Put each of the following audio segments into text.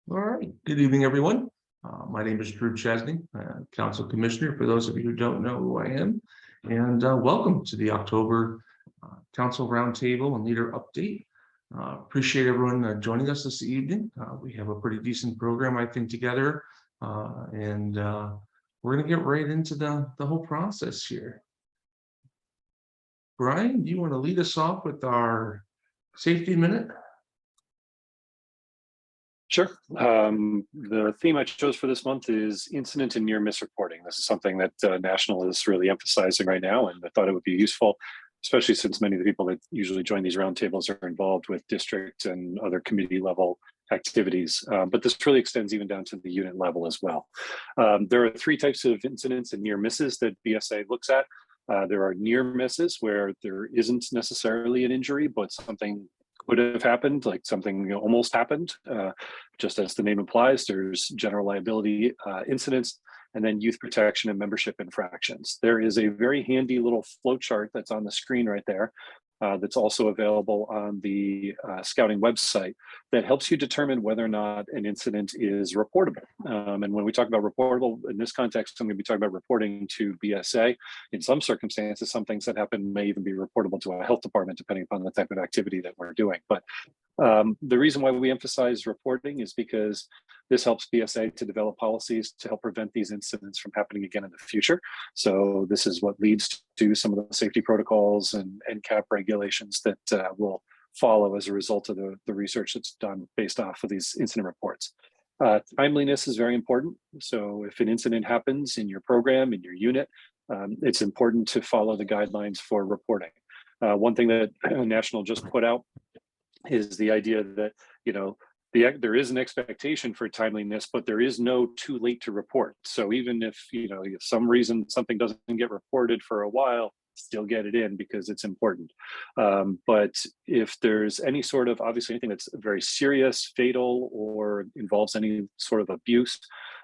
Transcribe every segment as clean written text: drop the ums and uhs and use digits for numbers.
All right. Good evening, everyone. My name is Drew Chesney, Council Commissioner, for those of you who don't know who I am. And welcome to the October Council Roundtable and Leader Update. Appreciate everyone joining us this evening. We have a pretty decent program, I think, together. And we're going to get right into the whole process here. Brian, do you want to lead us off with our safety minute? Sure. The theme I chose for this month is incident and near miss reporting. This is something that National is really emphasizing right now, and I thought it would be useful, especially since many of the people that usually join these roundtables are involved with district and other committee level activities. But this really extends even down to the unit level as well. There are three types of incidents and near misses that BSA looks at. There are near misses where there isn't necessarily an injury, but something would have happened, like something almost happened. Just as the name implies, there's general liability incidents, and then youth protection and membership infractions. There is a very handy little flow chart that's on the screen right there that's also available on the scouting website that helps you determine whether or not an incident is reportable. And when we talk about reportable, in this context, I'm going to be talking about reporting to BSA. In some circumstances, some things that happen may even be reportable to a health department, depending upon the type of activity that we're doing. But the reason why we emphasize reporting is because this helps BSA to develop policies to help prevent these incidents from happening again in the future. So this is what leads to some of the safety protocols and NCAP regulations that will follow as a result of the research that's done based off of these incident reports. Timeliness is very important. So if an incident happens in your program, in your unit, it's important to follow the guidelines for reporting. One thing that National just put out is the idea that, there is an expectation for timeliness, but there is no too late to report. So even if, if some reason something doesn't get reported for a while, still get it in because it's important. But if there's any sort of, obviously anything that's very serious, fatal, or involves any sort of abuse,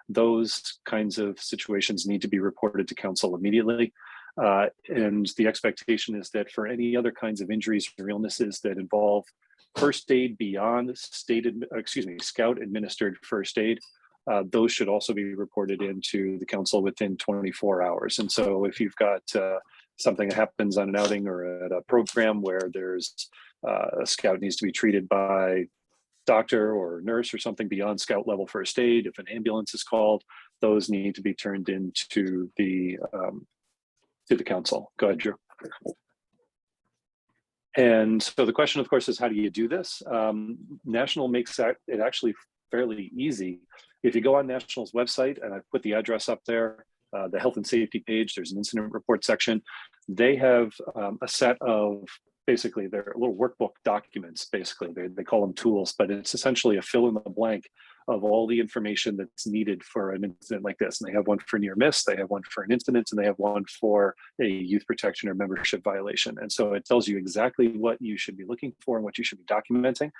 those kinds of situations need to be reported to council immediately. And the expectation is that for any other kinds of injuries or illnesses that involve first aid beyond scout administered first aid, those should also be reported into the council within 24 hours. And so if you've got something that happens on an outing or at a program where there's a scout needs to be treated by doctor or nurse or something beyond scout level first aid, if an ambulance is called, those need to be turned into the council. Go ahead, Drew. And so the question, of course, is how do you do this? National makes it actually fairly easy. If you go on National's website, and I put the address up there, the health and safety page, there's an incident report section. They have a set of, basically, they're little workbook documents, basically. They call them tools, but it's essentially a fill in the blank of all the information that's needed for an incident like this. And they have one for near miss, they have one for an incident, and they have one for a youth protection or membership violation. And so it tells you exactly what you should be looking for and what you should be documenting.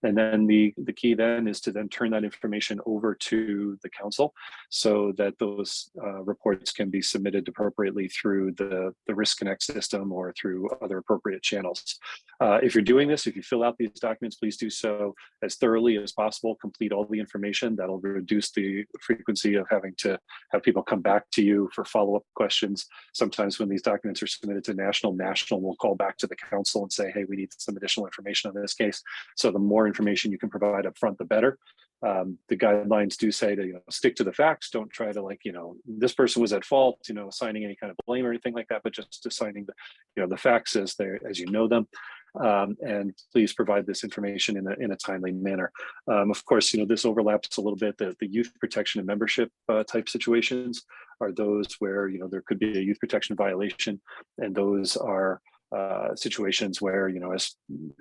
And then the key then is to then turn that information over to the council so that those reports can be submitted appropriately through the Risk Connect system or through other appropriate channels. If you're doing this, if you fill out these documents, please do so as thoroughly as possible. Complete all the information. That'll reduce the frequency of having to have people come back to you for follow-up questions. Sometimes when these documents are submitted to National will call back to the council and say, hey, we need some additional information on this case. So the more information you can provide up front, the better. The guidelines do say to stick to the facts. Don't try to this person was at fault, assigning any kind of blame or anything like that, but just assigning the facts as you know them. And please provide this information in a timely manner. Of course, this overlaps a little bit. The youth protection and membership type situations are those where there could be a youth protection violation, and those are situations where as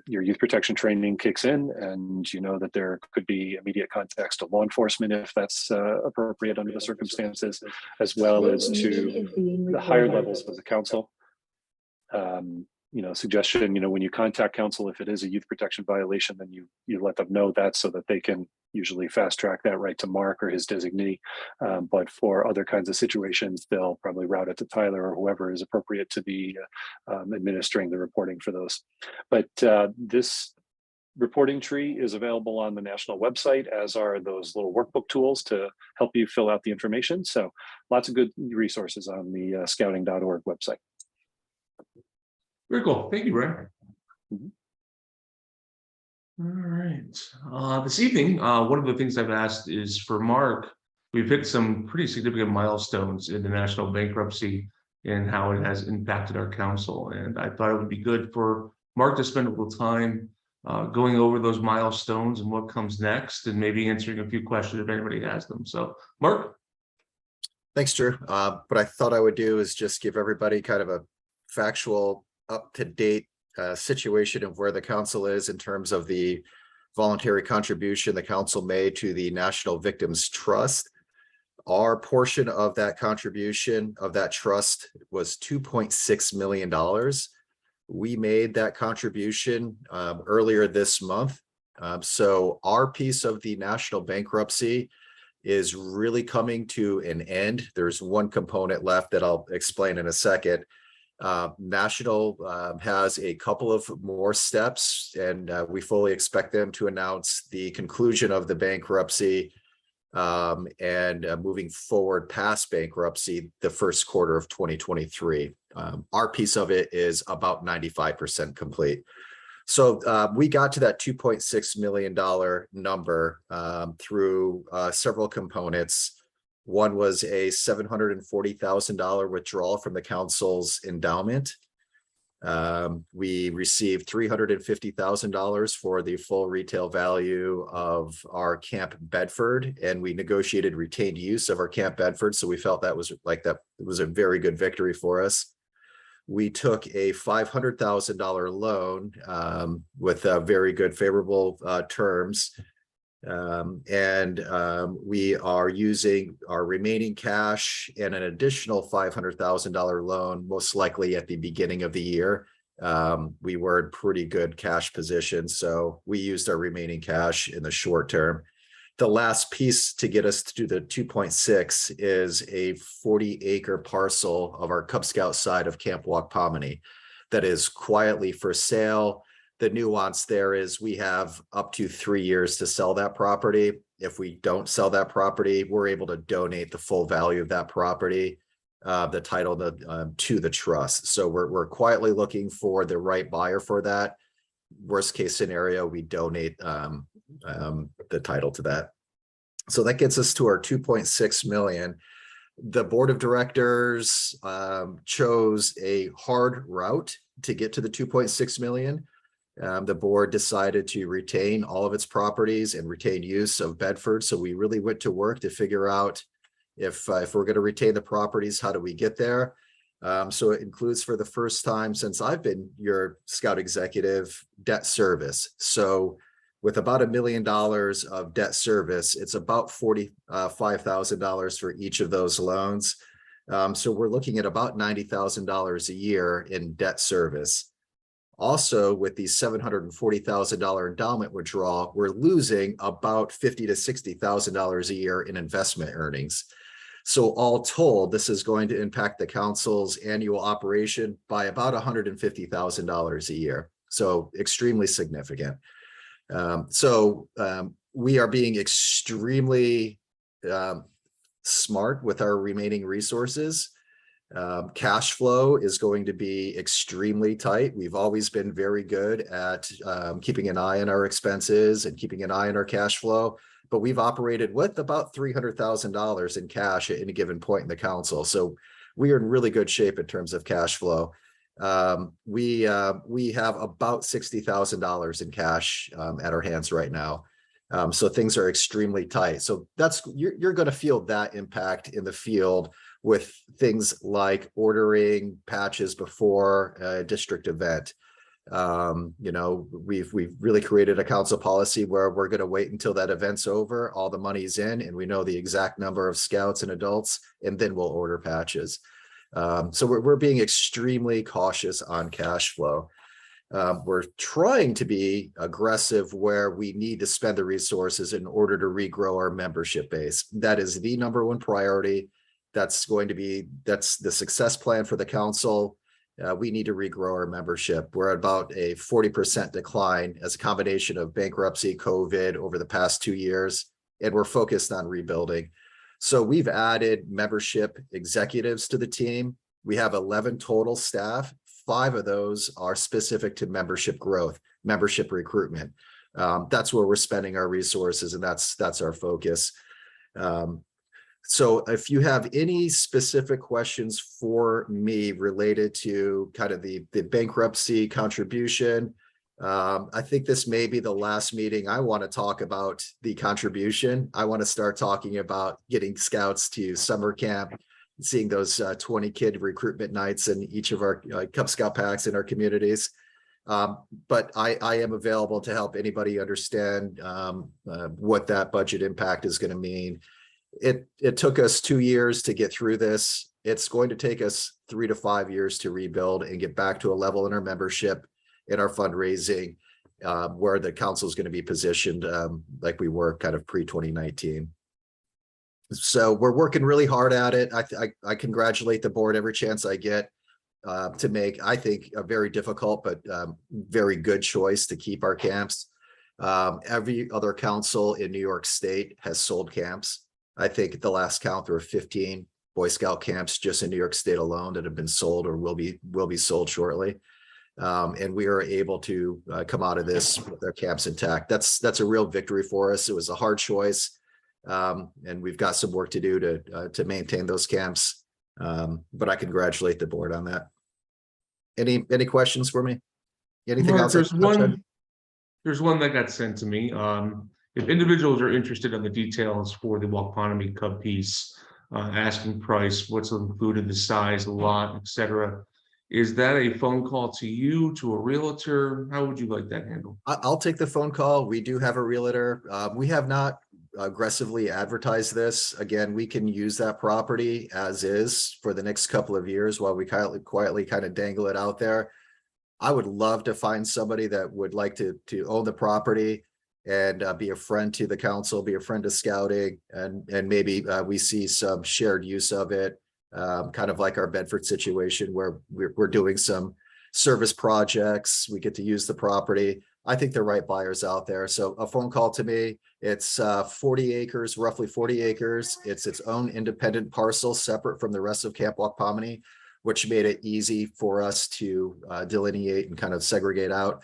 your youth protection training kicks in, and that there could be immediate contacts to law enforcement if that's appropriate under the circumstances, as well as to the higher levels of the council. Suggestion, when you contact council, if it is a youth protection violation, then you let them know that so that they can usually fast track that right to Mark or his designee. But for other kinds of situations, they'll probably route it to Tyler or whoever is appropriate to be administering the reporting for those. But this reporting tree is available on the national website, as are those little workbook tools to help you fill out the information. So lots of good resources on the scouting.org website. Very cool. Thank you, Brian. Mhm. All right. This evening, one of the things I've asked is for Mark. We've hit some pretty significant milestones in the national bankruptcy and how it has impacted our council. And I thought it would be good for Mark to spend a little time going over those milestones and what comes next, and maybe answering a few questions if anybody has them. So, Mark. Thanks, Drew. What I thought I would do is just give everybody kind of a factual, up-to-date situation of where the council is in terms of the voluntary contribution the council made to the National Victims Trust. Our portion of that contribution of that trust was $2.6 million. We made that contribution earlier this month. So our piece of the national bankruptcy is really coming to an end. There's one component left that I'll explain in a second. National has a couple of more steps, and we fully expect them to announce the conclusion of the bankruptcy and moving forward past bankruptcy the first quarter of 2023. Our piece of it is about 95% complete. So we got to that $2.6 million number through several components. One was a $740,000 withdrawal from the council's endowment. We received $350,000 for the full retail value of our Camp Bedford, and we negotiated retained use of our Camp Bedford. So we felt that was it was a very good victory for us. We took a $500,000 loan with very good favorable terms. We are using our remaining cash and an additional $500,000 loan, most likely at the beginning of the year. We were in pretty good cash position, so we used our remaining cash in the short term. The last piece to get us to the 2.6 is a 40-acre parcel of our Cub Scout side of Camp Waukpamani that is quietly for sale. The nuance there is we have up to 3 years to sell that property. If we don't sell that property, we're able to donate the full value of that property, the title to the trust. So we're quietly looking for the right buyer for that. Worst case scenario, we donate the title to that. So that gets us to our 2.6 million. The board of directors chose a hard route to get to the 2.6 million. The board decided to retain all of its properties and retain use of Bedford. So we really went to work to figure out if we're going to retain the properties, how do we get there? So it includes, for the first time since I've been your Scout executive, debt service. So with about $1 million of debt service, it's about $45,000 for each of those loans. So we're looking at about $90,000 a year in debt service. Also, with the $740,000 endowment withdrawal, we're losing about $50,000 to $60,000 a year in investment earnings. So all told, this is going to impact the council's annual operation by about $150,000 a year. So extremely significant. We are being extremely smart with our remaining resources. Cash flow is going to be extremely tight. We've always been very good at keeping an eye on our expenses and keeping an eye on our cash flow, but we've operated with about $300,000 in cash at any given point in the council. So we are in really good shape in terms of cash flow. We have about $60,000 in cash at our hands right now. So things are extremely tight. So you're going to feel that impact in the field with things like ordering patches before a district event. We've really created a council policy where we're going to wait until that event's over, all the money's in, and we know the exact number of scouts and adults, and then we'll order patches. So we're being extremely cautious on cash flow. We're trying to be aggressive where we need to spend the resources in order to regrow our membership base. That is the number one priority. That's the success plan for the council. we need to regrow our membership. We're at about a 40% decline as a combination of bankruptcy, COVID over the past 2 years, and we're focused on rebuilding. So we've added membership executives to the team. We have 11 total staff. 5 of those are specific to membership growth, membership recruitment. That's where we're spending our resources, and that's our focus. So if you have any specific questions for me related to kind of the bankruptcy contribution, I think this may be the last meeting I want to talk about the contribution. I want to start talking about getting scouts to summer camp, seeing those 20 kid recruitment nights in each of our Cub Scout packs in our communities. But I am available to help anybody understand what that budget impact is going to mean. It took us 2 years to get through this. It's going to take us 3 to 5 years to rebuild and get back to a level in our membership, in our fundraising, where the council is going to be positioned like we were kind of pre-2019. So we're working really hard at it. I congratulate the board every chance I get to make, I think, a very difficult but very good choice to keep our camps. Every other council in New York State has sold camps. I think at the last count, there were 15 Boy Scout camps just in New York State alone that have been sold or will be sold shortly. And we are able to come out of this with our camps intact. That's a real victory for us. It was a hard choice, and we've got some work to do to maintain those camps. But I congratulate the board on that. Any questions for me? Anything Mark, else? there's one that got sent to me. If individuals are interested in the details for the Waupanomy Cub piece, asking price, what's included, the size, the lot, etc., is that a phone call to you, to a realtor? How would you like that handled? I'll take the phone call. We do have a realtor. We have not aggressively advertised this. Again, we can use that property as is for the next couple of years while we quietly kind of dangle it out there. I would love to find somebody that would like to own the property and be a friend to the council, be a friend to scouting, and maybe we see some shared use of it, kind of like our Bedford situation where we're doing some service projects. We get to use the property. I think the right buyers out there. So a phone call to me. It's 40 acres, roughly 40 acres. It's its own independent parcel, separate from the rest of Camp Waupanomy, which made it easy for us to delineate and kind of segregate out.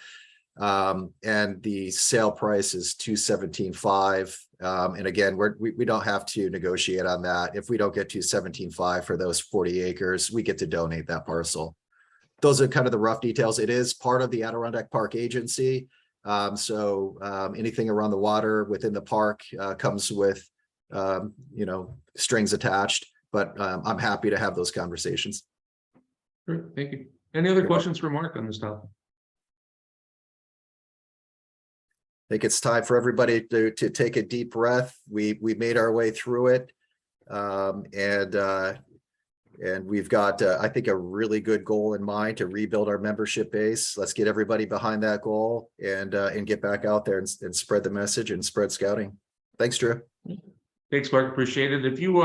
And the sale price is $217,500. And again, we don't have to negotiate on that. If we don't get $217,500 for those 40 acres, we get to donate that parcel. Those are kind of the rough details. It is part of the Adirondack Park Agency. So anything around the water within the park comes with, strings attached, but I'm happy to have those conversations. Great, thank you. Any other questions for Mark on this topic? I think it's time for everybody to take a deep breath. We made our way through it, and we've got I think a really good goal in mind to rebuild our membership base. Let's get everybody behind that goal and get back out there and spread the message and spread scouting. Thanks, Drew. Thanks, Mark. Appreciate it. If you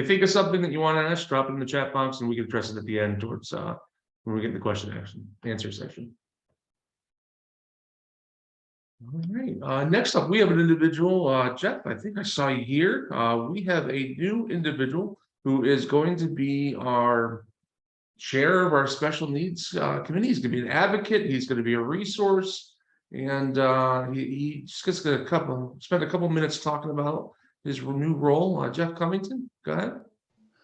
think of something that you want to ask, drop it in the chat box and we can address it at the end towards when we get the question answer section. All right. Next up, we have an individual, Jeff. I think I saw you here. We have a new individual who is going to be our chair of our special needs committee. He's going to be an advocate. He's going to be a resource, and he just going to spend a couple minutes talking about his new role. Jeff Covington, go ahead.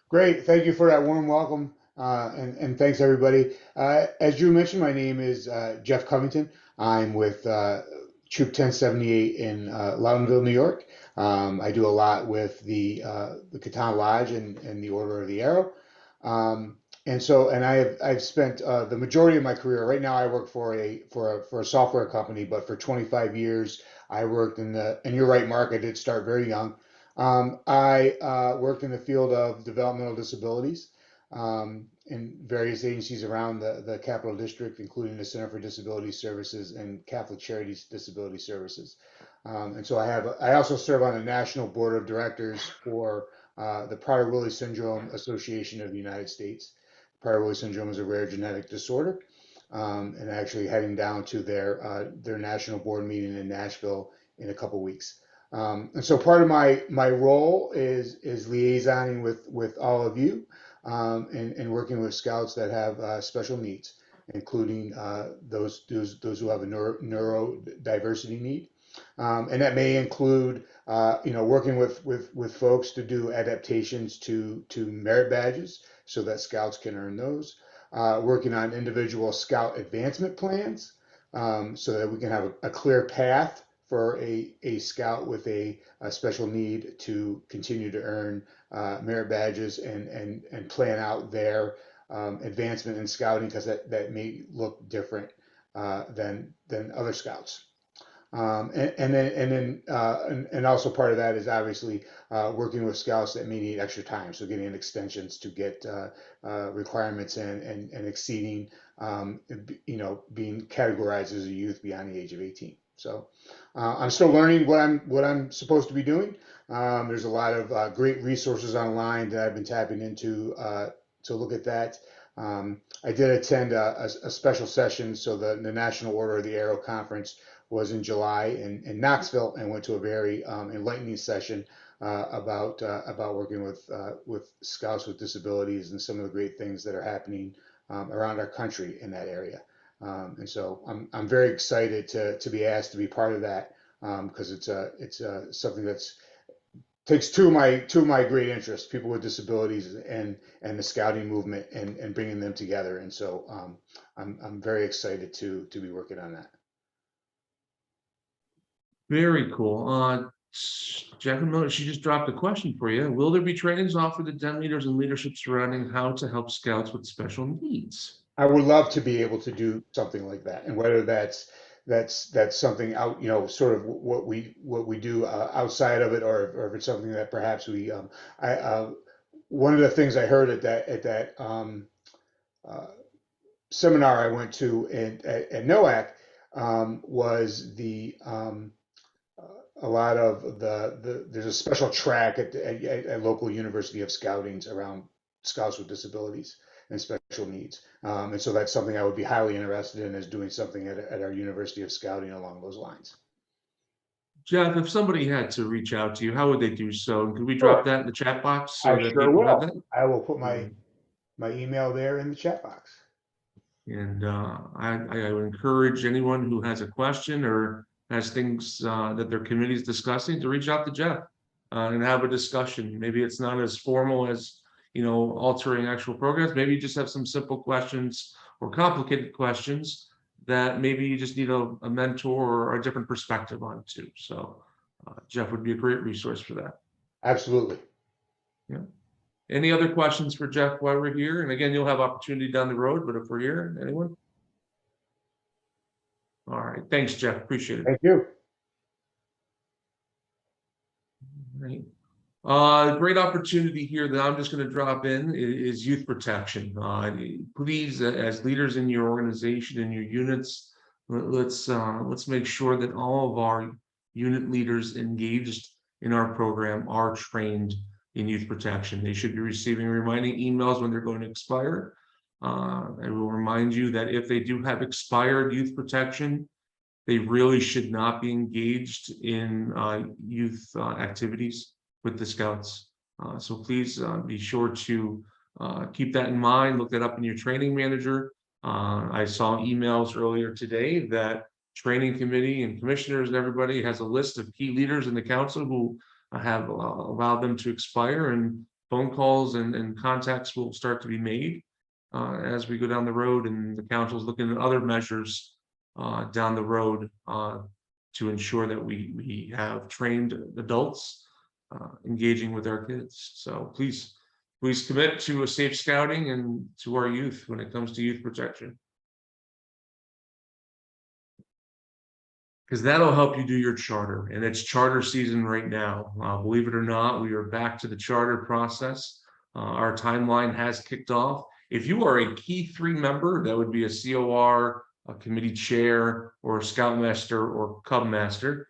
Great. Thank you for that warm welcome. And thanks, everybody. As Drew mentioned, my name is Jeff Covington. I'm with Troop 1078 in Loudonville, New York. I do a lot with the Katana Lodge and the Order of the Arrow. And I've spent the majority of my career. Right now, I work for a software company, but for 25 years, I worked and you're right, Mark, I did start very young. I worked in the field of developmental disabilities in various agencies around the Capital District, including the Center for Disability Services and Catholic Charities Disability Services. And so I also serve on the National Board of Directors for the Prader-Willi Syndrome Association of the United States. Prader-Willi syndrome is a rare genetic disorder, and actually heading down to their national board meeting in Nashville in a couple weeks. And so part of my role is liaisoning with all of you, and working with scouts that have special needs, including those who have a neurodiversity need. And that may include, working with folks to do adaptations to merit badges so that scouts can earn those. Working on individual scout advancement plans, so that we can have a clear path for a scout with a special need to continue to earn merit badges and plan out their advancement in scouting, because that may look different than other scouts. And also part of that is obviously working with scouts that may need extra time, so getting extensions to get requirements in, and exceeding, being categorized as a youth beyond the age of 18. So I'm still learning what I'm supposed to be doing. There's a lot of great resources online that I've been tapping into to look at that. I did attend a special session, so the National Order of the Arrow Conference was in July in Knoxville, and went to a very enlightening session about working with scouts with disabilities and some of the great things that are happening around our country in that area. And so I'm very excited to be asked to be part of that, because it's something that's takes two of my great interests: people with disabilities and the scouting movement, and bringing them together. And so I'm very excited to be working on that. Very cool. Jeff and Miller, she just dropped a question for you. Will there be trainings offered to den leaders and leadership surrounding how to help scouts with special needs? I would love to be able to do something like that, and whether that's something out, sort of what we do outside of it, or if it's something that perhaps we, one of the things I heard at that seminar I went to at NOAC was a lot of there's a special track at local University of Scoutings around scouts with disabilities and special needs. And so that's something I would be highly interested in, is doing something at our University of Scouting along those lines. Jeff, if somebody had to reach out to you, how would they do so? Could we Sure. drop that in the chat box so I that sure people have will. that? I will put my email there in the chat box. And I would encourage anyone who has a question or has things that their committee is discussing to reach out to Jeff and have a discussion. Maybe it's not as formal as, altering actual programs. Maybe you just have some simple questions or complicated questions that maybe you just need a mentor or a different perspective on too. So Jeff would be a great resource for that. Absolutely. Yeah. Any other questions for Jeff while we're here? And again, you'll have opportunity down the road, but if we're here, anyone? All right. Thanks, Jeff. Appreciate it. Thank you. Right. Great opportunity here that I'm just going to drop in is youth protection. Please, as leaders in your organization and your units, let's make sure that all of our unit leaders engaged in our program are trained in youth protection. They should be receiving reminding emails when they're going to expire. I will remind you that if they do have expired youth protection, they really should not be engaged in youth activities with the scouts. So please be sure to keep that in mind. Look that up in your training manager. I saw emails earlier today that training committee and commissioners and everybody has a list of key leaders in the council who have allowed them to expire, and phone calls and contacts will start to be made as we go down the road, and the council is looking at other measures down the road to ensure that we have trained adults engaging with our kids. So please commit to a safe scouting and to our youth when it comes to youth protection, because that'll help you do your charter, and it's charter season right now. Believe it or not, we are back to the charter process. Our timeline has kicked off. If you are a key 3 member, that would be a COR, a committee chair, or a scoutmaster or cub master,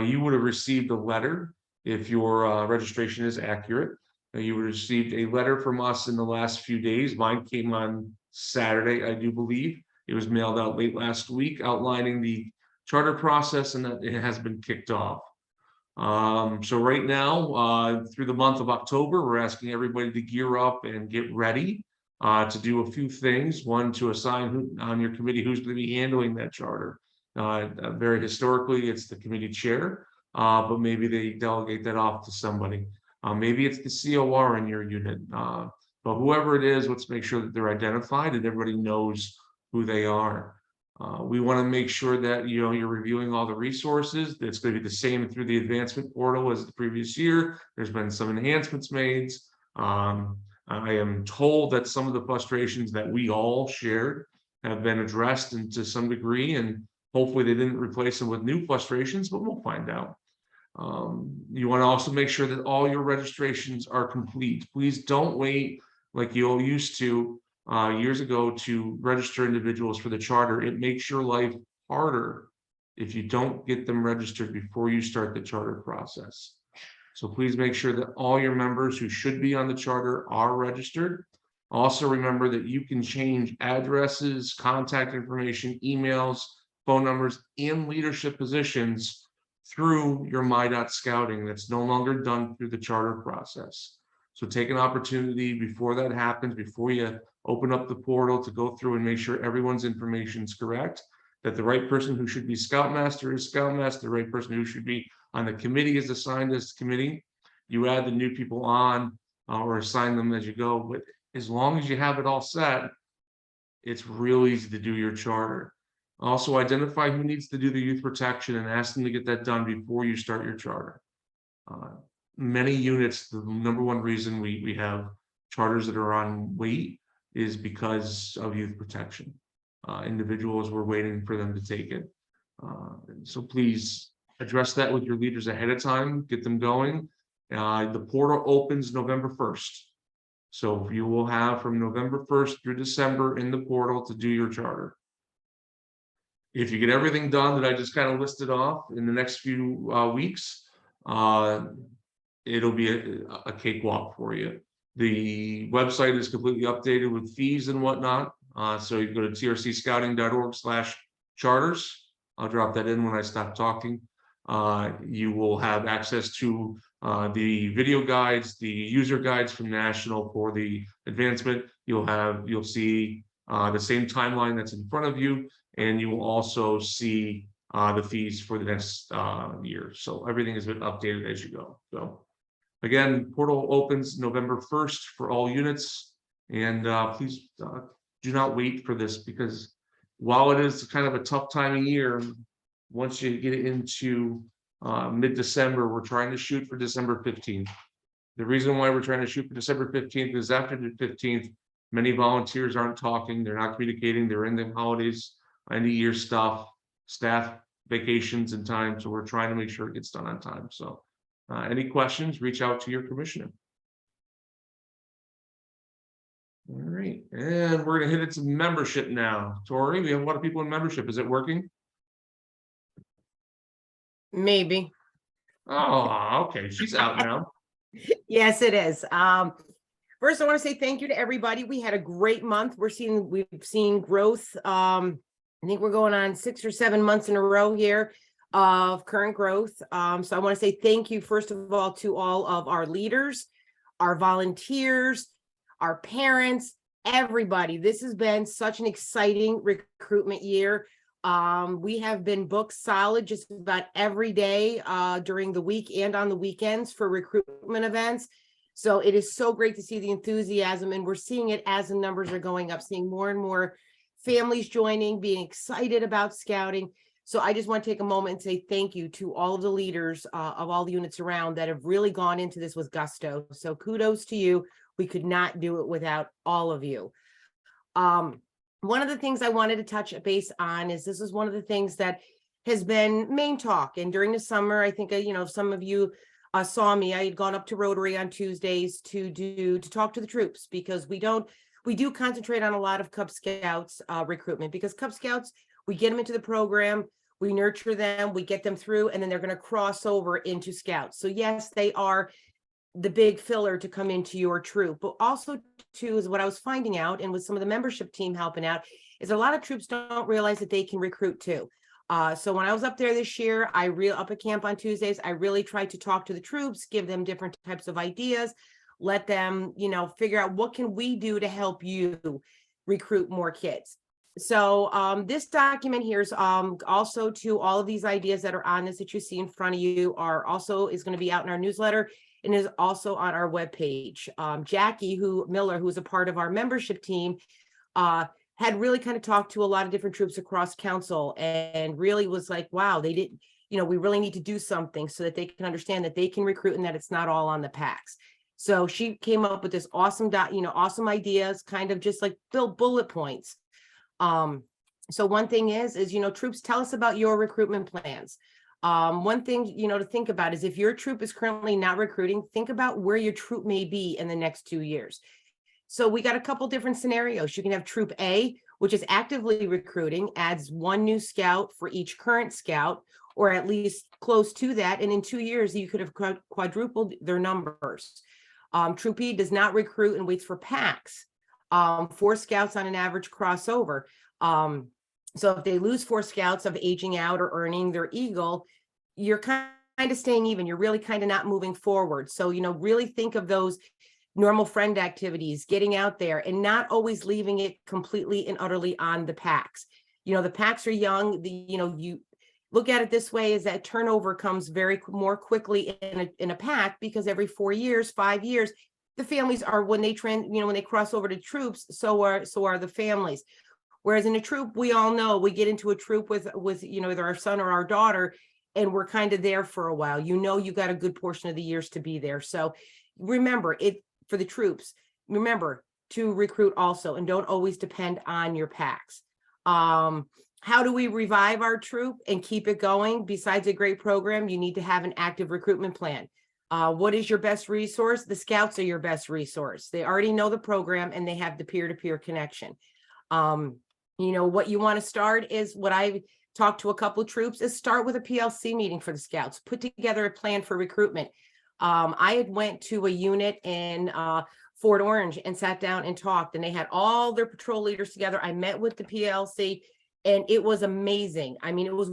you would have received a letter if your registration is accurate, You received a letter from us in the last few days. Mine came on Saturday, I do believe. It was mailed out late last week outlining the charter process and that it has been kicked off. So right now, through the month of October, we're asking everybody to gear up and get ready to do a few things. One, to assign who on your committee who's going to be handling that charter. Very historically, it's the committee chair, but maybe they delegate that off to somebody. Maybe it's the COR in your unit, but whoever it is, let's make sure that they're identified and everybody knows who they are. We want to make sure that you're reviewing all the resources. It's going to be the same through the advancement portal as the previous year. There's been some enhancements made. I am told that some of the frustrations that we all shared have been addressed and to some degree, and hopefully they didn't replace them with new frustrations, but we'll find out. You want to also make sure that all your registrations are complete. Please don't wait like you all used to years ago to register individuals for the charter. It makes your life harder if you don't get them registered before you start the charter process. So please make sure that all your members who should be on the charter are registered. Also remember that you can change addresses, contact information, emails, phone numbers, and leadership positions through your My.Scouting. That's no longer done through the charter process. So take an opportunity before that happens, before you open up the portal, to go through and make sure everyone's information is correct, that the right person who should be Scoutmaster is Scoutmaster, the right person who should be on the committee is assigned as committee. You add the new people on or assign them as you go, but as long as you have it all set, it's real easy to do your charter. Also identify who needs to do the youth protection and ask them to get that done before you start your charter. Many units, the number one reason we have charters that are on wait is because of youth protection. Individuals were waiting for them to take it. So please address that with your leaders ahead of time, get them going. The portal opens November 1st. So you will have from November 1st through December in the portal to do your charter. If you get everything done that I just kind of listed off in the next few weeks, it'll be a cakewalk for you. The website is completely updated with fees and whatnot. So you go to trcscouting.org/charters. I'll drop that in when I stop talking. You will have access to the video guides, the user guides from National for the advancement. You'll see the same timeline that's in front of you, and you will also see the fees for the next year. So everything has been updated as you go. So again, portal opens November 1st for all units, and please do not wait for this, because while it is kind of a tough time of year, once you get into mid-December, we're trying to shoot for December 15th. The reason why we're trying to shoot for December 15th is after the 15th, many volunteers aren't talking, they're not communicating, they're in the holidays, end of year stuff, staff vacations and time. So we're trying to make sure it gets done on time. So any questions, reach out to your commissioner. All right, and we're gonna hit it to membership now. Tori, we have a lot of people in membership. Is it working? Maybe. Oh, okay. She's out now. Yes, it is. First, I want to say thank you to everybody. We had a great month. We've seen growth. I think we're going on 6 or 7 months in a row here of current growth. So I want to say thank you, first of all, to all of our leaders, our volunteers, our parents, everybody. This has been such an exciting recruitment year. We have been booked solid just about every day during the week and on the weekends for recruitment events. So it is so great to see the enthusiasm, and we're seeing it as the numbers are going up, seeing more and more families joining, being excited about scouting. So I just want to take a moment and say thank you to all of the leaders of all the units around that have really gone into this with gusto. So kudos to you. We could not do it without all of you. One of the things I wanted to touch base on is this is one of the things that has been main talk. And during the summer, I think, some of you saw me. I had gone up to Rotary on Tuesdays to talk to the troops, because we do concentrate on a lot of Cub Scouts recruitment, because Cub Scouts, we get them into the program, we nurture them, we get them through, and then they're going to cross over into Scouts. So yes, they are the big filler to come into your troop. But also too is what I was finding out, and with some of the membership team helping out, is a lot of troops don't realize that they can recruit too. So when I was up there this year, up at camp on Tuesdays, I really tried to talk to the troops, give them different types of ideas, let them, figure out what can we do to help you recruit more kids. So this document here is also to all of these ideas that are on this that you see in front of you is going to be out in our newsletter and is also on our webpage. Jackie Miller, who's a part of our membership team, had really kind of talked to a lot of different troops across council and really was like, wow, they didn't, we really need to do something so that they can understand that they can recruit and that it's not all on the packs. So she came up with this awesome ideas, kind of just like bullet points. So one thing is, troops, tell us about your recruitment plans. One thing, to think about is if your troop is currently not recruiting, think about where your troop may be in the next 2 years. So we got a couple different scenarios. You can have Troop A, which is actively recruiting, adds 1 new scout for each current scout, or at least close to that. And in 2 years, you could have quadrupled their numbers. Troop B does not recruit and waits for packs. 4 scouts on an average crossover. So if they lose 4 scouts of aging out or earning their eagle, you're kind of staying even. You're really kind of not moving forward. So, really think of those normal friend activities, getting out there and not always leaving it completely and utterly on the packs. The packs are young. You look at it this way, is that turnover comes more quickly in a pack, because every 4 years, 5 years, the families are, when they cross over to troops, so are the families. Whereas in a troop, we all know we get into a troop with either our son or our daughter, and we're kind of there for a while. You got a good portion of the years to be there. So remember for the troops, remember to recruit also, and don't always depend on your packs. How do we revive our troop and keep it going? Besides a great program, you need to have an active recruitment plan. What is your best resource? The scouts are your best resource. They already know the program and they have the peer-to-peer connection. What you want to start is what I talked to a couple of troops is start with a PLC meeting for the scouts, put together a plan for recruitment. I had went to a unit in Fort Orange and sat down and talked, and they had all their patrol leaders together. I met with the PLC and it was amazing. I mean, it was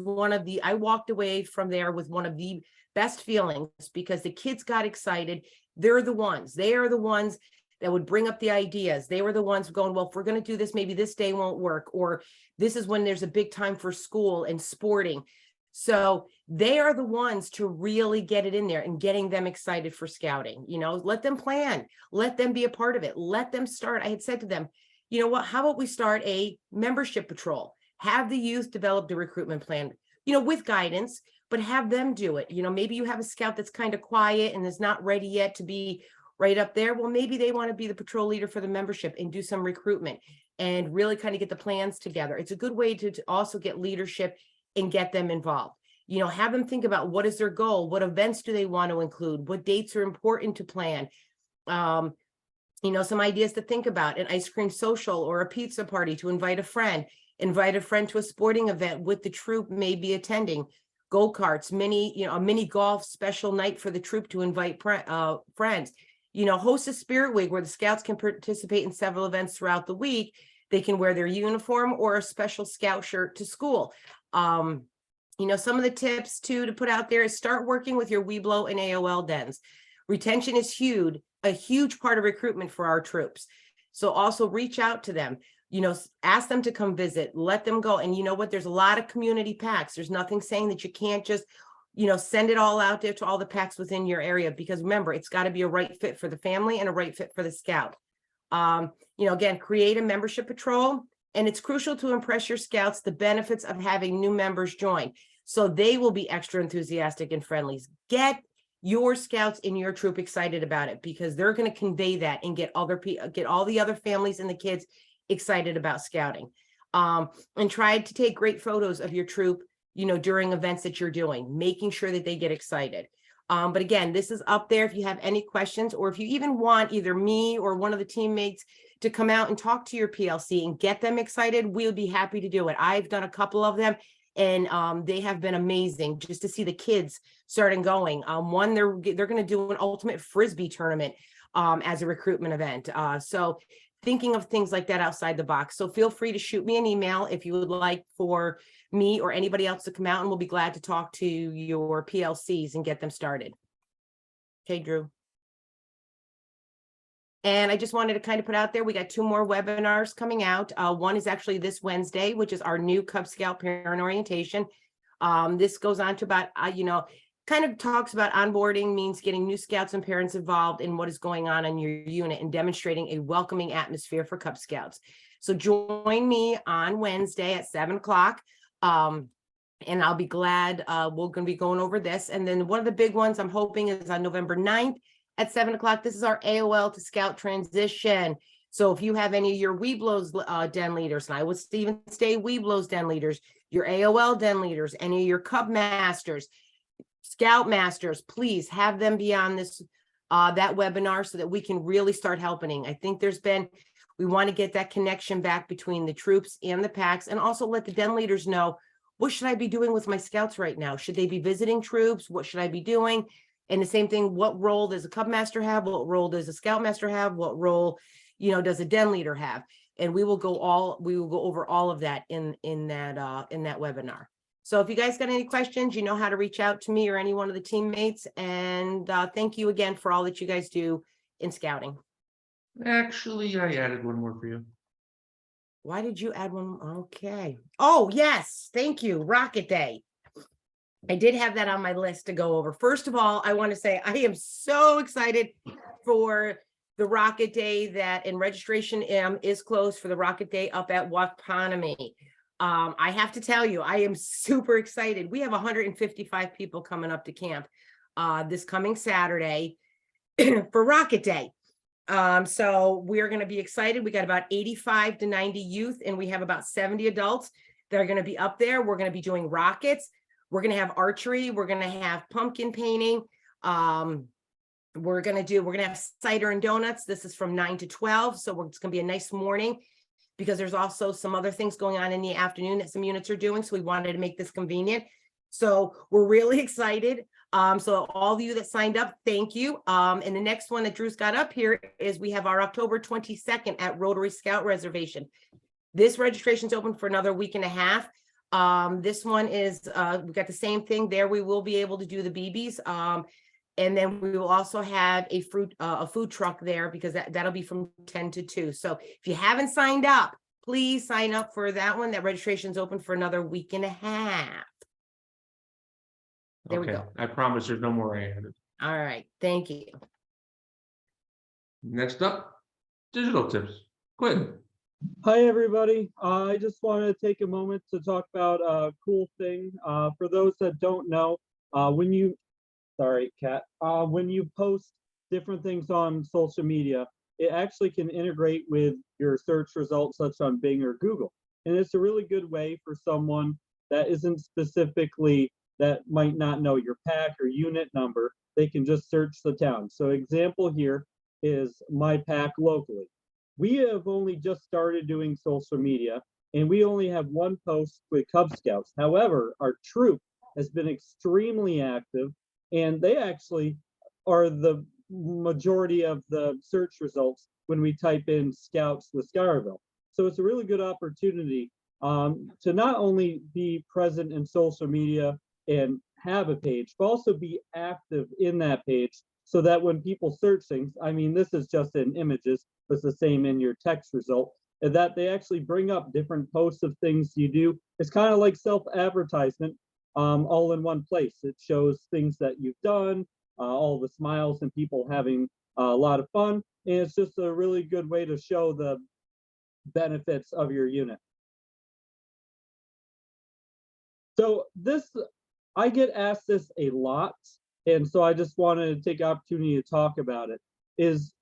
I walked away from there with one of the best feelings, because the kids got excited. They are the ones that would bring up the ideas. They were the ones going, well, if we're going to do this, maybe this day won't work, or this is when there's a big time for school and sporting. So they are the ones to really get it in there and getting them excited for scouting. Let them plan, let them be a part of it, let them start. I had said to them, how about we start a membership patrol, have the youth develop the recruitment plan, with guidance, but have them do it. Maybe you have a scout that's kind of quiet and is not ready yet to be right up there. Well, maybe they want to be the patrol leader for the membership and do some recruitment and really kind of get the plans together. It's a good way to also get leadership and get them involved. Have them think about what is their goal, what events do they want to include, what dates are important to plan. Some ideas to think about: an ice cream social or a pizza party to invite a friend to a sporting event with the troop maybe attending, go-karts, a mini golf special night for the troop to invite friends. Host a spirit week where the scouts can participate in several events throughout the week. They can wear their uniform or a special scout shirt to school. Some of the tips to put out there is start working with your Weeblo and AOL dens. Retention is a huge part of recruitment for our troops. So also reach out to them, ask them to come visit, let them go. And there's a lot of community packs. There's nothing saying that you can't just, send it all out there to all the packs within your area, because remember, it's got to be a right fit for the family and a right fit for the scout. Again, create a membership patrol. And it's crucial to impress your scouts the benefits of having new members join, so they will be extra enthusiastic and friendly. Get your scouts in your troop excited about it, because they're going to convey that and get all the other families and the kids excited about scouting. And try to take great photos of your troop, during events that you're doing, making sure that they get excited. But again, this is up there if you have any questions, or if you even want either me or one of the teammates to come out and talk to your PLC and get them excited, we'll be happy to do it. I've done a couple of them And they have been amazing just to see the kids starting going. One, they're going to do an ultimate Frisbee tournament as a recruitment event. So thinking of things like that outside the box. So feel free to shoot me an email if you would like for me or anybody else to come out, and we'll be glad to talk to your PLCs and get them started. Okay, Drew. And I just wanted to kind of put out there, we got 2 more webinars coming out. One is actually this Wednesday, which is our new Cub Scout parent orientation. This goes on to about, kind of talks about onboarding, means getting new scouts and parents involved in what is going on in your unit and demonstrating a welcoming atmosphere for Cub Scouts. So join me on Wednesday at 7 o'clock. And I'll be glad. We're going to be going over this. And then one of the big ones I'm hoping is on November 9th at 7 o'clock. This is our AOL to Scout transition. So if you have any of your Weeblos den leaders, and I would even stay Weeblos den leaders, your AOL den leaders, any of your Cub masters, Scout masters, please have them be on this that webinar so that we can really start helping. I think we want to get that connection back between the troops and the packs, and also let the den leaders know, what should I be doing with my scouts right now? Should they be visiting troops? What should I be doing? And the same thing, what role does a Cub master have? What role does a Scout master have? What role, does a den leader have? And we will go over all of that in that webinar. So if you guys got any questions, you know how to reach out to me or any one of the teammates. And thank you again for all that you guys do in scouting. Actually, I added one more for you. Why did you add one? Okay. Oh, yes. Thank you. Rocket Day. I did have that on my list to go over. First of all, I want to say I am so excited for the Rocket Day and registration is closed for the Rocket Day up at Wapanami. I have to tell you, I am super excited. We have 155 people coming up to camp this coming Saturday for Rocket Day. So we're going to be excited. We got about 85 to 90 youth, and we have about 70 adults that are going to be up there. We're going to be doing rockets. We're going to have archery. We're going to have pumpkin painting. We're going to have cider and donuts. This is from 9 to 12. So it's going to be a nice morning, because there's also some other things going on in the afternoon that some units are doing. So we wanted to make this convenient. So we're really excited. So all of you that signed up, thank you. And the next one that Drew's got up here is we have our October 22nd at Rotary Scout Reservation. This registration's open for another week and a half. This one is, we got the same thing there. We will be able to do the BBs. And then we will also have a food truck there, because that'll be from 10 to 2. So if you haven't signed up, please sign up for that one. That registration's open for another week and a half. There we go. I promise there's no more added. All right. Thank you. Next up, digital tips. Quinn. Hi, everybody. I just wanted to take a moment to talk about a cool thing. For those that don't know, when you post different things on social media, it actually can integrate with your search results, such on Bing or Google. And it's a really good way for someone that that might not know your pack or unit number. They can just search the town. So example here is MyPack locally. We have only just started doing social media, and we only have one post with Cub Scouts. However, our troop has been extremely active, and they actually are the majority of the search results when we type in Scouts with Schuylerville. So it's a really good opportunity to not only be present in social media and have a page, but also be active in that page, so that when people search things, I mean, this is just in images, but it's the same in your text result, and that they actually bring up different posts of things you do. It's kind of like self-advertisement, all in one place. It shows things that you've done, all the smiles and people having a lot of fun, and it's just a really good way to show the benefits of your unit. So I get asked this a lot, and so I just wanted to take the opportunity to talk about it, is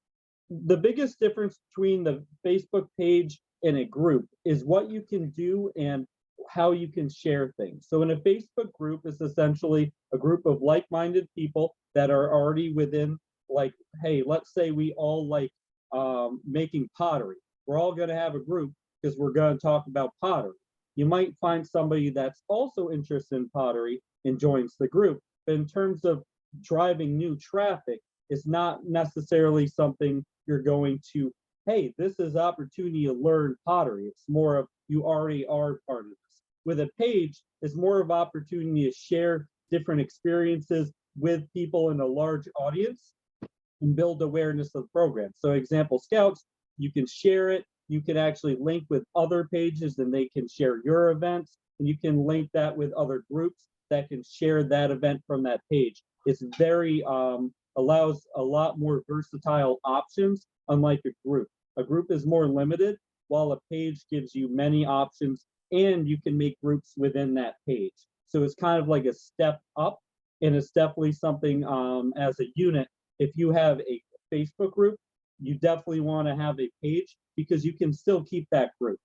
the biggest difference between the Facebook page and a group is what you can do and how you can share things. So in a Facebook group, it's essentially a group of like-minded people that are already within, like, hey, let's say we all like making pottery. We're all going to have a group because we're going to talk about pottery. You might find somebody that's also interested in pottery and joins the group. But in terms of driving new traffic, it's not necessarily something you're going to, hey, this is opportunity to learn pottery. It's more of you already are part of this. With a page, it's more of opportunity to share different experiences with people in a large audience and build awareness of the program. So example, Scouts, you can share it. You can actually link with other pages and they can share your events, and you can link that with other groups that can share that event from that page. It's very, allows a lot more versatile options, unlike a group. A group is more limited, while a page gives you many options, and you can make groups within that page. So it's kind of like a step up, and it's definitely something as a unit. If you have a Facebook group, you definitely want to have a page because you can still keep that group.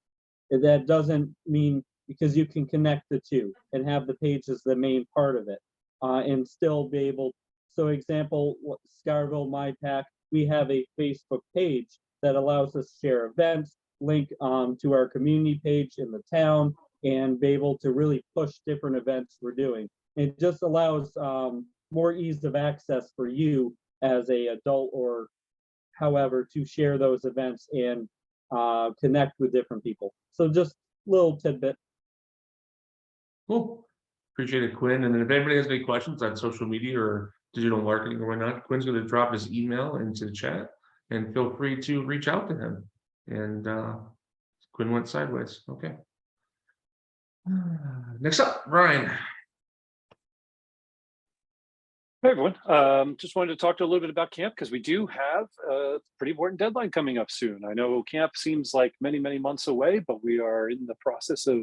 And that doesn't mean, because you can connect the two and have the page as the main part of it, and still be able. So example, Scarville MyPack, we have a Facebook page that allows us to share events, link to our community page in the town, and be able to really push different events we're doing. It just allows more ease of access for you as a adult or however to share those events and connect with different people. So just little tidbit. Cool. Appreciate it, Quinn. And then if anybody has any questions on social media or digital marketing or whatnot, Quinn's going to drop his email into the chat, and feel free to reach out to him. And Quinn went sideways. Okay. Next up, Ryan. Hey everyone, just wanted to talk to a little bit about camp because we do have a pretty important deadline coming up soon. I know camp seems like many, many months away, but we are in the process of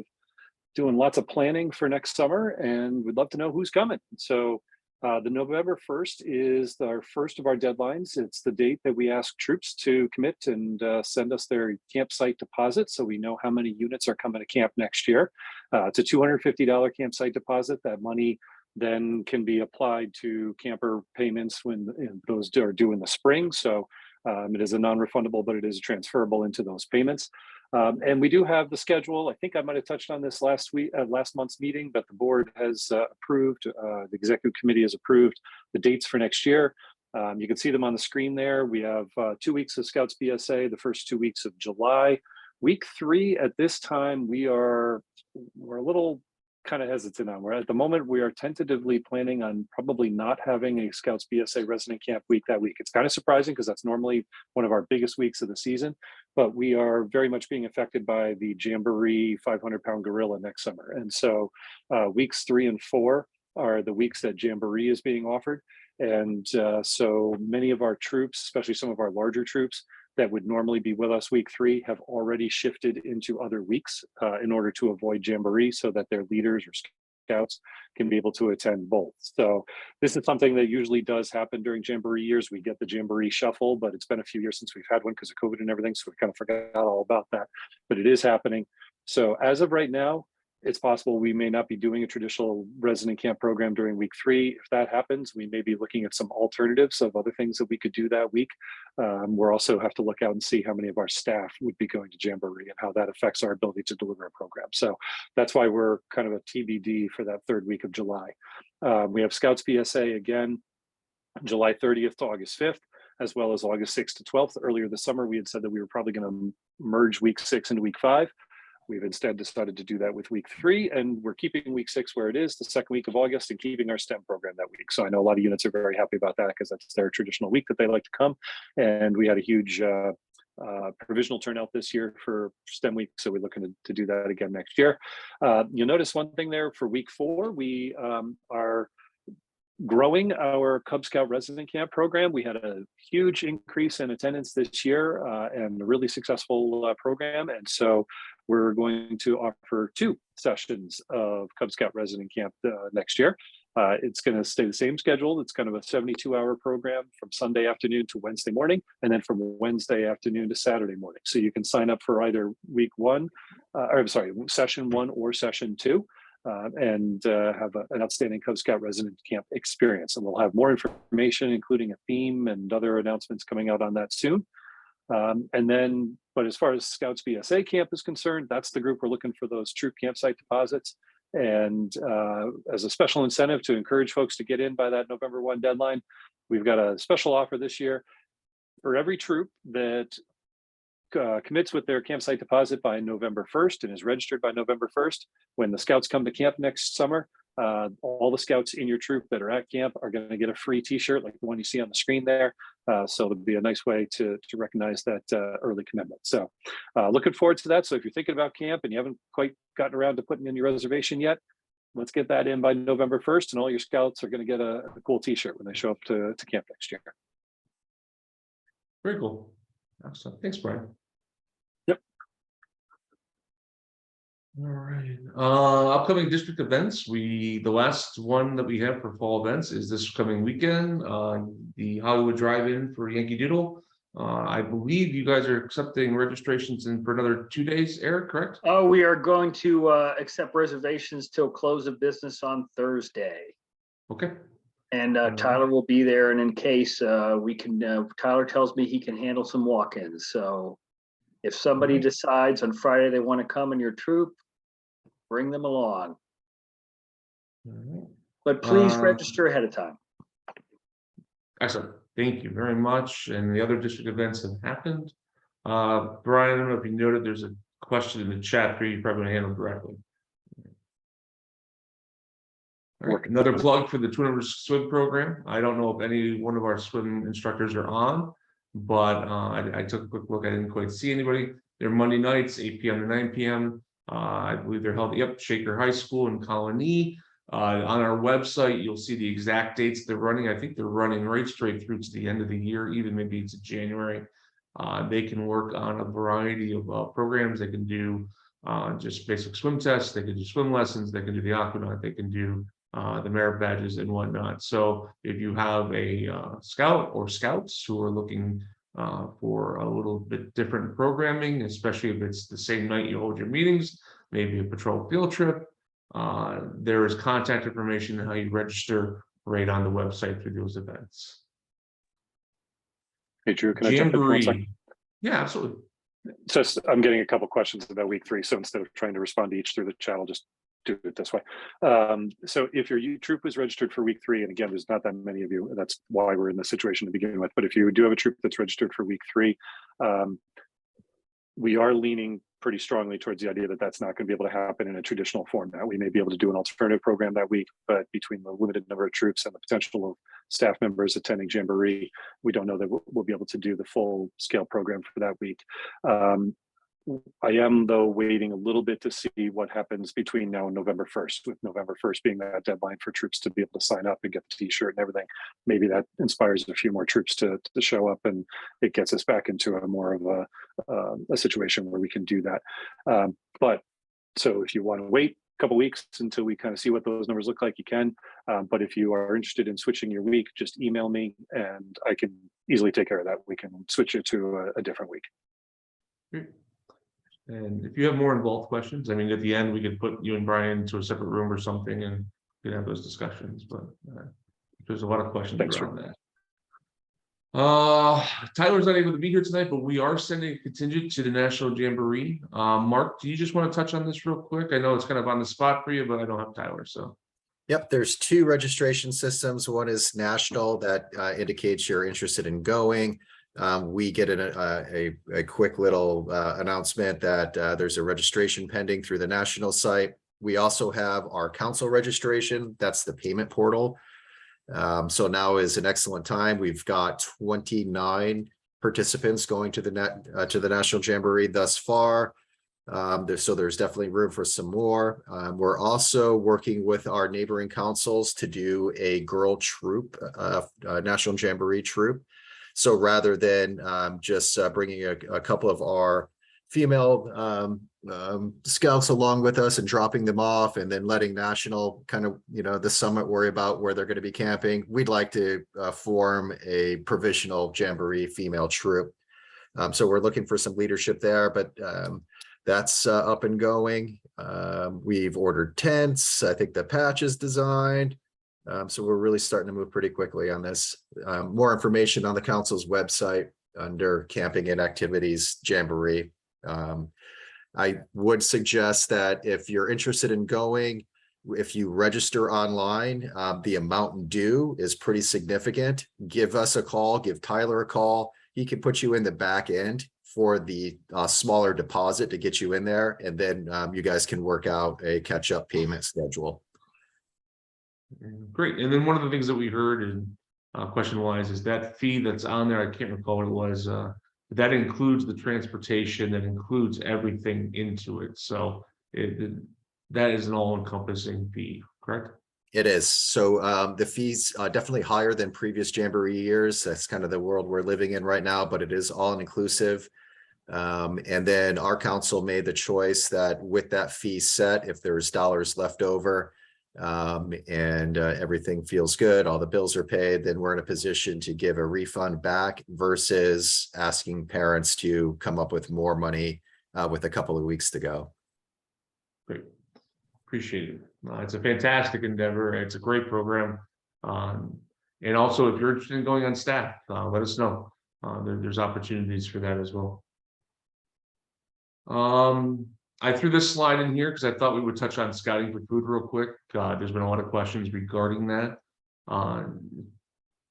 doing lots of planning for next summer, and we'd love to know who's coming. So the November 1st is our first of our deadlines. It's the date that we ask troops to commit and send us their campsite deposit, so we know how many units are coming to camp next year. It's a $250 campsite deposit. That money then can be applied to camper payments when those are due in the spring. So it is a non-refundable, but it is transferable into those payments. And we do have the schedule. I think I might have touched on this last month's meeting, but the board has approved, the executive committee has approved the dates for next year. You can see them on the screen there. We have 2 weeks of Scouts BSA, the first 2 weeks of July. Week 3 at this time, we're a little kind of hesitant on. At the moment, we are tentatively planning on probably not having a Scouts BSA resident camp week that week. It's kind of surprising because that's normally one of our biggest weeks of the season, but we are very much being affected by the Jamboree 500-pound gorilla next summer. And so weeks 3 and 4 are the weeks that Jamboree is being offered. And so many of our troops, especially some of our larger troops that would normally be with us week 3, have already shifted into other weeks in order to avoid Jamboree, so that their leaders or Scouts can be able to attend both. So this is something that usually does happen during Jamboree years. We get the Jamboree shuffle, but it's been a few years since we've had one because of COVID and everything, so we kind of forgot all about that, but it is happening. So as of right now, it's possible we may not be doing a traditional resident camp program during week 3. If that happens, we may be looking at some alternatives of other things that we could do that week. We'll also have to look out and see how many of our staff would be going to Jamboree and how that affects our ability to deliver a program. So that's why we're kind of a TBD for that 3rd week of July. We have Scouts BSA again, July 30th to August 5th, as well as August 6th to 12th. Earlier this summer, we had said that we were probably going to merge week 6 into week 5. We've instead decided to do that with week 3, and we're keeping week 6 where it is, the 2nd week of August, and keeping our STEM program that week. So I know a lot of units are very happy about that because that's their traditional week that they like to come. And we had a huge provisional turnout this year for STEM week, so we're looking to do that again next year. You'll notice one thing there for week 4, we are growing our Cub Scout resident camp program. We had a huge increase in attendance this year and a really successful program. And so we're going to offer 2 sessions of Cub Scout resident camp next year. It's going to stay the same schedule. It's kind of a 72-hour program from Sunday afternoon to Wednesday morning, and then from Wednesday afternoon to Saturday morning. So you can sign up for either session 1 or session 2. And have an outstanding Cub Scout resident camp experience. And we'll have more information, including a theme and other announcements coming out on that soon. And then, but as far as Scouts BSA camp is concerned, that's the group we're looking for those troop campsite deposits. And as a special incentive to encourage folks to get in by that November 1 deadline, we've got a special offer this year for every troop that commits with their campsite deposit by November 1st and is registered by November 1st. When the Scouts come to camp next summer, all the Scouts in your troop that are at camp are going to get a free t-shirt like the one you see on the screen there. So it'll be a nice way to recognize that early commitment. So looking forward to that. So if you're thinking about camp and you haven't quite gotten around to putting in your reservation yet, let's get that in by November 1st, and all your Scouts are going to get a cool t-shirt when they show up to camp next year. Very cool. Excellent. Thanks, Brian. Yep. All right. Upcoming district events. The last one that we have for fall events is this coming weekend. The Hollywood Drive-In for Yankee Doodle. I believe you guys are accepting registrations in for another 2 days, Eric, correct? Oh, we are going to accept reservations till close of business on Thursday. Okay. And Tyler will be there, and in case we can, Tyler tells me he can handle some walk-ins. So if somebody decides on Friday they want to come in your troop, bring them along. All right. But please register ahead of time. Excellent. Thank you very much. And the other district events have happened. Brian, I don't know if you noted, there's a question in the chat for you, probably going to handle directly. All right. Another plug for the Twin Rivers swim program. I don't know if any one of our swim instructors are on, but I took a quick look. I didn't quite see anybody. They're Monday nights, 8 p.m. to 9 p.m. I believe they're held at Shaker High School in Colony. On our website, you'll see the exact dates they're running. I think they're running right straight through to the end of the year, even maybe to January. They can work on a variety of programs. They can do just basic swim tests. They can do swim lessons. They can do the aquanaut. They can do the merit badges and whatnot. So if you have a scout or scouts who are looking for a little bit different programming, especially if it's the same night you hold your meetings, maybe a patrol field trip, there is contact information and how you register right on the website for those events. Hey, Drew, can I jump in for 1 second? Yeah, absolutely. Just, I'm getting a couple questions about week 3. So instead of trying to respond to each through the chat, I'll just do it this way. So if your troop is registered for week 3, and again, there's not that many of you, that's why we're in this situation to begin with. But if you do have a troop that's registered for week 3, we are leaning pretty strongly towards the idea that that's not going to be able to happen in a traditional format. We may be able to do an alternative program that week, but between the limited number of troops and the potential of staff members attending Jamboree, we don't know that we'll be able to do the full scale program for that week. I am, though, waiting a little bit to see what happens between now and November 1st, with November 1st being that deadline for troops to be able to sign up and get the t-shirt and everything. Maybe that inspires a few more troops to show up, and it gets us back into a more of a situation where we can do that. But so if you want to wait a couple weeks until we kind of see what those numbers look like, you can. But if you are interested in switching your week, just email me and I can easily take care of that. We can switch it to a different week. Great. And if you have more involved questions, I mean, at the end, we could put you and Brian into a separate room or something and we could have those discussions, but there's a lot of questions around that. Tyler's not able to be here tonight, but we are sending a contingent to the National Jamboree. Mark, do you just want to touch on this real quick? I know it's kind of on the spot for you, but I don't have Tyler, so. Yep, there's 2 registration systems. One is national that indicates you're interested in going. We get a quick little announcement that there's a registration pending through the national site. We also have our council registration. That's the payment portal. So now is an excellent time. We've got 29 participants going to the National Jamboree thus far. So there's definitely room for some more. We're also working with our neighboring councils to do a girl troop, National Jamboree troop. So rather than just bringing a couple of our female scouts along with us and dropping them off and then letting national kind of, the summit worry about where they're going to be camping, we'd like to form a provisional Jamboree female troop. So we're looking for some leadership there, but that's up and going. We've ordered tents. I think the patch is designed. So we're really starting to move pretty quickly on this. More information on the council's website under camping and activities jamboree. I would suggest that if you're interested in going, if you register online, the amount due is pretty significant. Give us a call, give Tyler a call. He can put you in the back end for the smaller deposit to get you in there. And then you guys can work out a catch-up payment schedule. Great. And then one of the things that we heard and question wise is that fee that's on there, I can't recall what it was, that includes the transportation, that includes everything into it. So that is an all-encompassing fee, correct? It is. So the fees definitely higher than previous Jamboree years. That's kind of the world we're living in right now, but it is all inclusive. And then our council made the choice that with that fee set, if there's dollars left over, and everything feels good, all the bills are paid, then we're in a position to give a refund back versus asking parents to come up with more money with a couple of weeks to go. Great. Appreciate it. It's a fantastic endeavor. It's a great program. And also, if you're interested in going on staff, let us know. There's opportunities for that as well. I threw this slide in here because I thought we would touch on scouting for food real quick. There's been a lot of questions regarding that.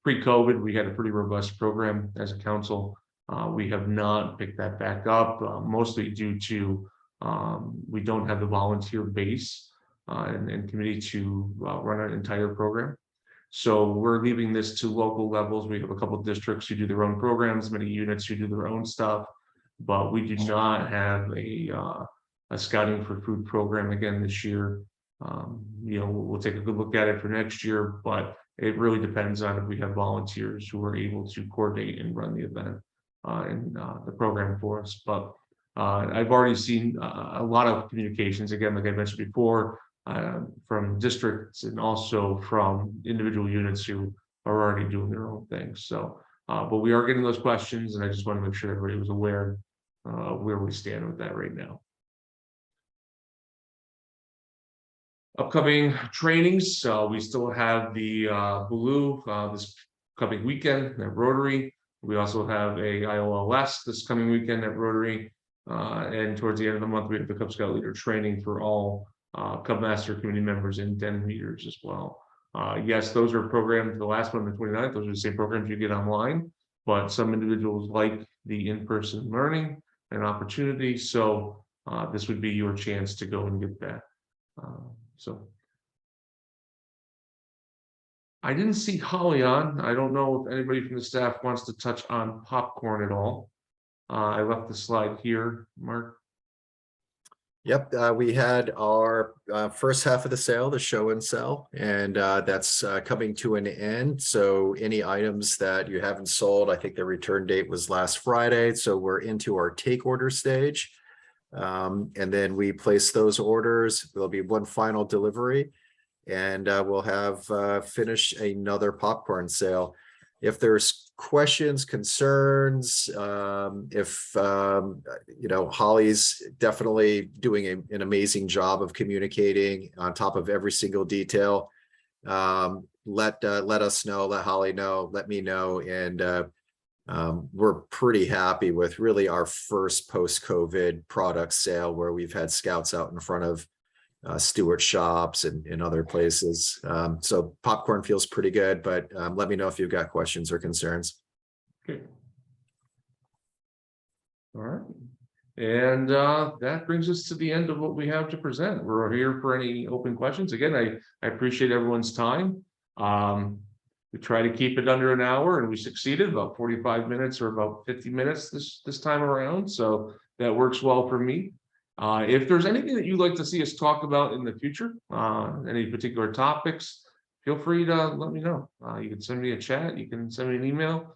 Pre-COVID, we had a pretty robust program as a council. We have not picked that back up, mostly due to we don't have the volunteer base and committee to run an entire program. So we're leaving this to local levels. We have a couple of districts who do their own programs, many units who do their own stuff, but we do not have a scouting for food program again this year. We'll take a good look at it for next year, but it really depends on if we have volunteers who are able to coordinate and run the event and the program for us. But I've already seen a lot of communications, again, like I mentioned before, from districts and also from individual units who are already doing their own things. So, but we are getting those questions, and I just want to make sure everybody was aware of where we stand with that right now. Upcoming trainings, we still have the Blue this coming weekend at Rotary. We also have a IOLS this coming weekend at Rotary. And towards the end of the month, we have the Cub Scout Leader training for all Cub Master community members and den leaders as well. Yes, those are programs, the last one, the 29th, those are the same programs you get online, but some individuals like the in-person learning and opportunity. So this would be your chance to go and get that. So I didn't see Holly on. I don't know if anybody from the staff wants to touch on popcorn at all. I left the slide here, Mark. Yep, we had our first half of the sale, the show and sell, and that's coming to an end. So any items that you haven't sold, I think the return date was last Friday. So we're into our take order stage. And then we place those orders. There'll be one final delivery, and we'll have finished another popcorn sale. If there's questions, concerns, if Holly's definitely doing an amazing job of communicating on top of every single detail. Let us know, let Holly know, let me know, and we're pretty happy with really our first post-COVID product sale where we've had scouts out in front of Stewart shops and in other places. So popcorn feels pretty good, but let me know if you've got questions or concerns. Okay. All right. And that brings us to the end of what we have to present. We're here for any open questions. Again, I appreciate everyone's time. We try to keep it under an hour, and we succeeded about 45 minutes or about 50 minutes this time around. So that works well for me. If there's anything that you'd like to see us talk about in the future, any particular topics, feel free to let me know. You can send me a chat, you can send me an email.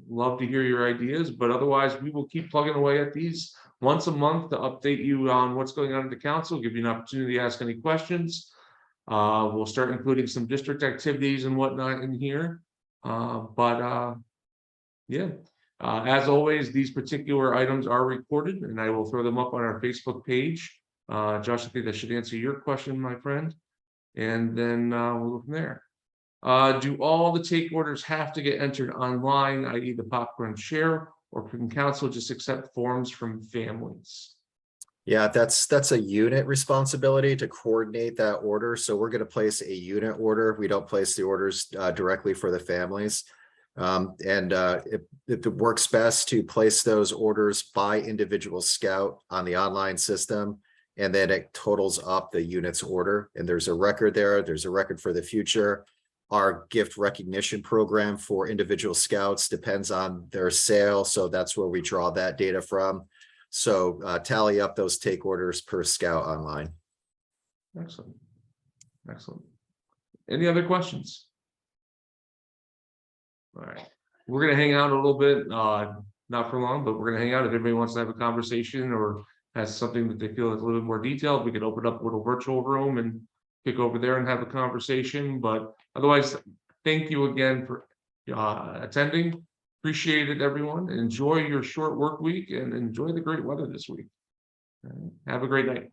Love to hear your ideas, but otherwise we will keep plugging away at these once a month to update you on what's going on at the council, give you an opportunity to ask any questions. We'll start including some district activities and whatnot in here. Yeah. As always, these particular items are recorded, and I will throw them up on our Facebook page. Josh, I think that should answer your question, my friend. And then we'll go from there. Do all the take orders have to get entered online, i.e. the popcorn share, or can council just accept forms from families? Yeah, that's a unit responsibility to coordinate that order. So we're going to place a unit order. We don't place the orders directly for the families. It works best to place those orders by individual scout on the online system, and then it totals up the unit's order. And there's a record there. There's a record for the future. Our gift recognition program for individual scouts depends on their sale. So that's where we draw that data from. So tally up those take orders per scout online. Excellent. Excellent. Any other questions? All right. We're going to hang out a little bit, not for long, but we're going to hang out. If anybody wants to have a conversation or has something that they feel is a little bit more detailed, we can open up a little virtual room and pick over there and have a conversation. But otherwise, thank you again for attending. Appreciate it, everyone. Enjoy your short work week and enjoy the great weather this week. Have a great night.